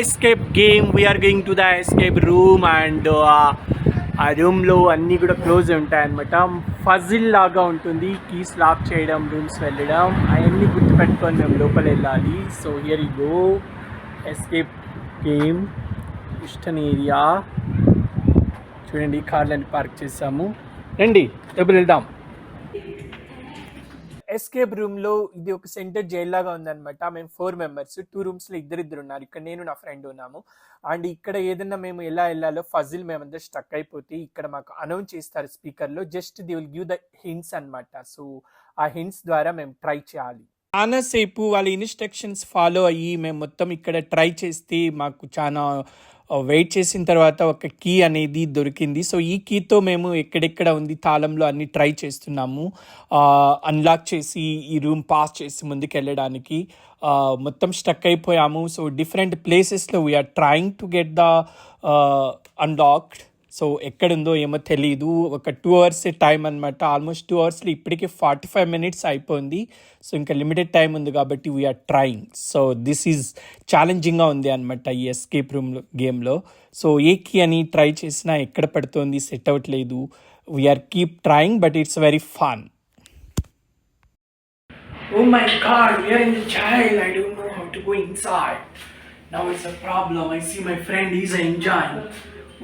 escape game. We are going to the escape room and ఆ రూమ్లో అన్నీ కూడా క్లోజ్ ఉంటాయి అన్నమాట. ఫజిల్ లాగా ఉంటుంది, కీస్ లాక్ చేయడం, రూమ్స్ వెళ్ళడం అవన్నీ గుర్తుపెట్టుకొని మేము లోపల వెళ్ళాలి. So here you go, escape game ఇష్టన్ ఏరియా. చూడండి కార్లని పార్క్ చేసాము, రండి లోపల వెళ్దాం. ఎస్కేప్ రూమ్లో ఇది ఒక సెంటర్ జైల్ లాగా ఉందన్నమాట. మేము 4 మెంబర్స్, 2 రూమ్స్లో ఇద్దరిద్దరు ఉన్నారు. ఇక్కడ నేను నా ఫ్రెండ్ ఉన్నాము. అండ్ ఇక్కడ ఏదన్నా మేము ఎలా వెళ్ళాలో ఫజిల్ మేమందరూ స్టక్ అయిపోతే ఇక్కడ మాకు అనౌన్స్ చేస్తారు స్పీకర్లో. Just the will give the hints అనమాట. సో ఆ హింట్స్ ద్వారా మేము ట్రై చేయాలి. చాలాసేపు వాళ్ళ ఇన్స్ట్రక్షన్స్ ఫాలో అయ్యి మేము మొత్తం ఇక్కడ ట్రై చేస్తే మాకు చాలా వెయిట్ చేసిన తర్వాత ఒక కీ అనేది దొరికింది. సో ఈ కీతో మేము ఎక్కడెక్కడ ఉంది తాళంలో అన్ని ట్రై చేస్తున్నాము అన్లాక్ చేసి ఈ రూమ్ పాస్ చేసి ముందుకు వెళ్ళడానికి. మొత్తం స్టక్ అయిపోయాము. సో డిఫరెంట్ ప్లేసెస్లో we are trying to get the unlocked. So ఎక్కడుందో ఏమో తెలీదు. ఒక 2 hours టైం అనమాట. ఆల్మోస్ట్ 2 hours ఇప్పటికే 45 minutes అయిపోయింది. సో ఇంకా లిమిటెడ్ టైం ఉంది కాబట్టి we are trying. So this is ఛాలెంజింగ్గా ఉంది అనమాట ఈ ఎస్కేప్ రూమ్ గేమ్లో. సో ఏ కీ అని ట్రై చేసినా ఎక్కడ పడుతోంది సెట్ అవ్వట్లేదు. We are keep trying but it's very fun. Oh my god, we are in the jail. I don't know how to go inside. Now it's a problem. I see my friend, he's enjoying.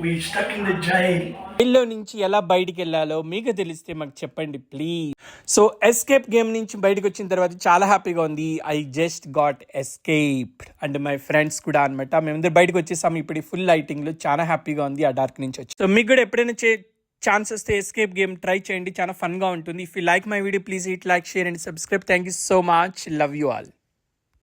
We stuck in the jail. జైల్లో నుంచి ఎలా బయటికి వెళ్ళాలో మీకు తెలిస్తే మాకు చెప్పండి please. So escape game నుంచి బయటకు వచ్చిన తర్వాత చాలా హ్యాపీగా ఉంది. I just got escaped and my friends కూడా అనమాట. మేమందరూ బయటకు వచ్చేసాము. ఇప్పుడు ఫుల్ లైటింగ్లో చాలా హ్యాపీగా ఉంది ఆ డార్క్ నుంచి వచ్చి. సో మీకు కూడా ఎప్పుడైనా ఛాన్స్ వస్తే ఎస్కేప్ గేమ్ ట్రై చేయండి, చాలా ఫన్గా ఉంటుంది. If you like my video please hit like, share and subscribe. Thank you so much. Love you all.